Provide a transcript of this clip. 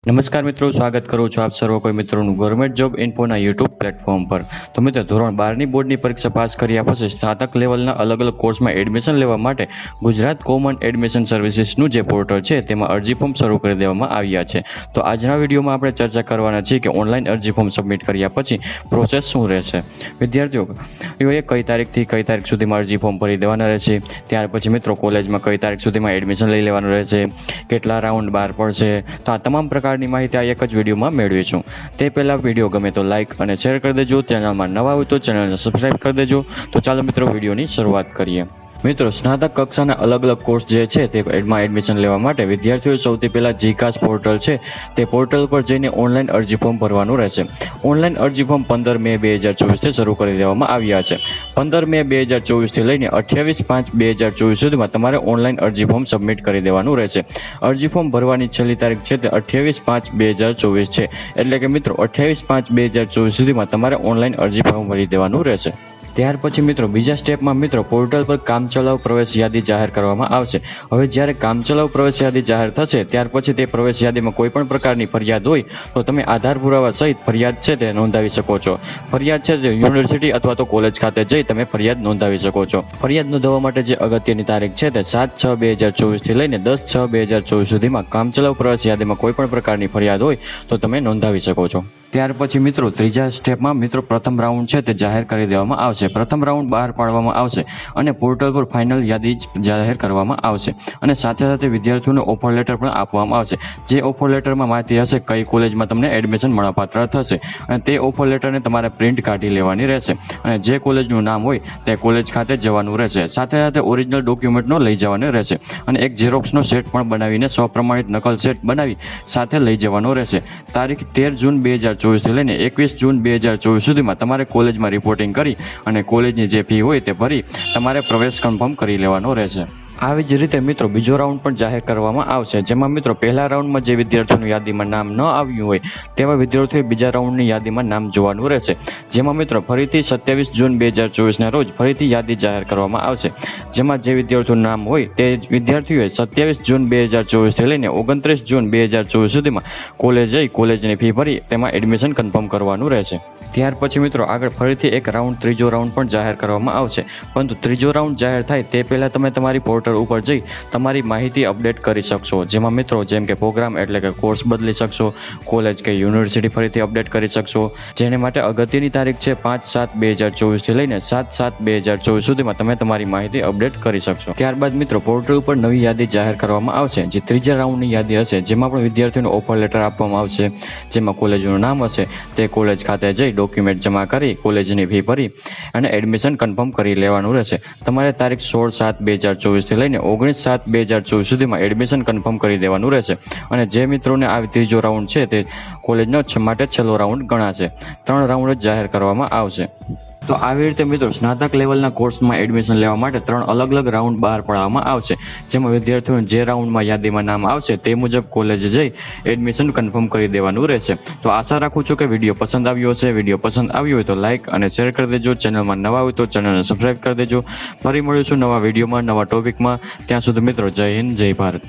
નમસ્કાર મિત્રો, સ્વાગત કરું છું આપ સર્વ કોઈ મિત્રોનું ગવર્મેન્ટ જોબ ઇન્ફોના યુટ્યુબ પ્લેટફોર્મ પર। તો મિત્રો, ધોરણ 12ની બોર્ડની પરીક્ષા પાસ કર્યા પછી સ્નાતક લેવલના અલગ અલગ કોર્સમાં એડમિશન લેવા માટે ગુજરાત કોમન એડમિશન સર્વિસીસનું જે પોર્ટલ છે તેમાં અરજી ફોર્મ શરૂ કરી દેવામાં આવ્યા છે। તો આજના વિડીયોમાં આપણે ચર્ચા કરવાના છીએ કે ઓનલાઈન અરજી ફોર્મ સબમિટ કર્યા પછી પ્રોસેસ શું રહેશે। વિદ્યાર્થીઓએ કઈ તારીખથી કઈ તારીખ સુધીમાં અરજી ફોર્મ ભરી દેવાના રહેશે, ત્યાર પછી મિત્રો કોલેજમાં કઈ તારીખ સુધીમાં એડમિશન લઈ લેવાનું રહેશે, કેટલા રાઉન્ડ બહાર પડશે, તો આ તમામ પ્રકારની માહિતી આ એક જ વિડીયોમાં મેળવીશું। તે પહેલાં વિડીયો ગમે તો લાઇક અને શેર કરી દેજો, ચેનલમાં નવા હોય તો ચેનલને સબસ્ક્રાઈબ કરી દેજો। તો ચાલો મિત્રો વિડીયોની શરૂઆત કરીએ। મિત્રો, સ્નાતક કક્ષાના અલગ અલગ કોર્સ જે છે તે એડમાં એડમિશન લેવા માટે વિદ્યાર્થીઓએ સૌથી પહેલાં જીકાસ પોર્ટલ છે તે પોર્ટલ પર જઈને ઓનલાઈન અરજી ફોર્મ ભરવાનું રહેશે। ઓનલાઈન અરજી ફોર્મ 15 મે 2024થી શરૂ કરી દેવામાં આવ્યા છે। 15 મે 2024થી લઈને 28/5/2024 સુધીમાં તમારે ઓનલાઈન અરજી ફોર્મ સબમિટ કરી દેવાનું રહેશે। અરજી ફોર્મ ભરવાની છેલ્લી તારીખ છે તે 28/5/2024 છે, એટલે કે મિત્રો 28/5/2024 સુધીમાં તમારે ઓનલાઈન અરજી ફોર્મ ભરી દેવાનું રહેશે। ત્યાર પછી મિત્રો બીજા સ્ટેપમાં મિત્રો પોર્ટલ પર કામચલાઉ પ્રવેશ યાદી જાહેર કરવામાં આવશે। હવે જ્યારે કામચલાઉ પ્રવેશ યાદી જાહેર થશે ત્યાર પછી તે પ્રવેશ યાદીમાં કોઈ પણ પ્રકારની ફરિયાદ હોય તો તમે આધાર પુરાવા સહિત ફરિયાદ છે તે નોંધાવી શકો છો। ફરિયાદ છે તે યુનિવર્સિટી અથવા તો કોલેજ ખાતે જઈ તમે ફરિયાદ નોંધાવી શકો છો। ફરિયાદ નોંધાવવા માટે જે અગત્યની તારીખ છે તે 7/6/2024થી લઈને 10/6/2024 સુધીમાં કામચલાઉ પ્રવેશ યાદીમાં કોઈ પણ પ્રકારની ફરિયાદ હોય તો તમે નોંધાવી શકો છો। ત્યાર પછી મિત્રો ત્રીજા સ્ટેપમાં મિત્રો પ્રથમ રાઉન્ડ છે તે જાહેર કરી દેવામાં આવશે। પ્રથમ રાઉન્ડ બહાર પાડવામાં આવશે અને પોર્ટલ પર ફાઇનલ યાદી જાહેર કરવામાં આવશે અને સાથે સાથે વિદ્યાર્થીઓને ઓફર લેટર પણ આપવામાં આવશે। જે ઓફર લેટરમાં માહિતી હશે કઈ કોલેજમાં તમને એડમિશન મળવાપાત્ર થશે અને તે ઓફર લેટરને તમારે પ્રિન્ટ કાઢી લેવાની રહેશે અને જે કોલેજનું નામ હોય તે કોલેજ ખાતે જવાનું રહેશે। સાથે સાથે ઓરિજિનલ ડોક્યુમેન્ટનો લઈ જવાનો રહેશે અને એક ઝેરોક્સનો સેટ પણ બનાવીને સ્વપ્રમાણિત નકલ સેટ બનાવી સાથે લઈ જવાનો રહેશે। તારીખ 13 જૂન 2024થી લઈને 21 જૂન 2024 સુધીમાં તમારે કોલેજમાં રિપોર્ટિંગ કરી અને કોલેજની જે ફી હોય તે ભરી તમારે પ્રવેશ કન્ફર્મ કરી લેવાનો રહેશે। આવી જ રીતે મિત્રો બીજો રાઉન્ડ પણ જાહેર કરવામાં આવશે, જેમાં મિત્રો પહેલા રાઉન્ડમાં જે વિદ્યાર્થીઓનું યાદીમાં નામ ન આવ્યું હોય તેવા વિદ્યાર્થીઓએ બીજા રાઉન્ડની યાદીમાં નામ જોવાનું રહેશે। જેમાં મિત્રો ફરીથી 27 જૂન 2024ના રોજ ફરીથી યાદી જાહેર કરવામાં આવશે, જેમાં જે વિદ્યાર્થીઓનું નામ હોય તે વિદ્યાર્થીઓએ 27 જૂન 2024થી લઈને 29 જૂન 2024 સુધીમાં કોલેજ જઈ કોલેજની ફી ભરી તેમાં એડમિશન કન્ફર્મ કરવાનું રહેશે। ત્યાર પછી મિત્રો આગળ ફરીથી એક રાઉન્ડ ત્રીજો રાઉન્ડ પણ જાહેર કરવામાં આવશે, પરંતુ ત્રીજો રાઉન્ડ જાહેર થાય તે પહેલાં તમે તમારી પોર્ટલ ઉપર જઈ તમારી માહિતી અપડેટ કરી શકશો। જેમાં મિત્રો જેમ કે પ્રોગ્રામ એટલે કે કોર્સ બદલી શકશો, કોલેજ કે યુનિવર્સિટી ફરીથી અપડેટ કરી શકશો। જેને માટે અગત્યની તારીખ છે 5/7/2024થી લઈને 7/7/2024 સુધીમાં તમે તમારી માહિતી અપડેટ કરી શકશો। ત્યારબાદ મિત્રો પોર્ટલ ઉપર નવી યાદી જાહેર કરવામાં આવશે, જે ત્રીજા રાઉન્ડની યાદી હશે, જેમાં પણ વિદ્યાર્થીઓને ઓફર લેટર આપવામાં આવશે, જેમાં કોલેજનું નામ હશે તે કોલેજ ખાતે જઈ ડોક્યુમેન્ટ જમા કરી કોલેજની ફી ભરી અને એડમિશન કન્ફર્મ કરી લેવાનું રહેશે। તમારે તારીખ 16/7/2024થી લઈને 19/7/2024 સુધીમાં એડમિશન કન્ફર્મ કરી દેવાનું રહેશે અને જે મિત્રોને આ ત્રીજો રાઉન્ડ છે તે કોલેજનો માટે છેલ્લો રાઉન્ડ ગણાશે। 3 રાઉન્ડ જ જાહેર કરવામાં આવશે। તો આવી રીતે મિત્રો સ્નાતક લેવલના કોર્સમાં એડમિશન લેવા માટે 3 અલગ અલગ રાઉન્ડ બહાર પાડવામાં આવશે, જેમાં વિદ્યાર્થીઓને જે રાઉન્ડમાં યાદીમાં નામ આવશે તે મુજબ કોલેજ જઈ એડમિશન કન્ફર્મ કરી દેવાનું રહેશે। તો આશા રાખું છું કે વિડીયો પસંદ આવ્યો હશે। વિડીયો પસંદ આવ્યો હોય તો લાઇક અને શેર કરી દેજો, ચેનલમાં નવા હોય તો ચેનલને સબસ્ક્રાઈબ કરી દેજો। ફરી મળીશું નવા વિડીયોમાં નવા ટોપિકમાં। ત્યાં સુધી મિત્રો જય હિન્દ, જય ભારત।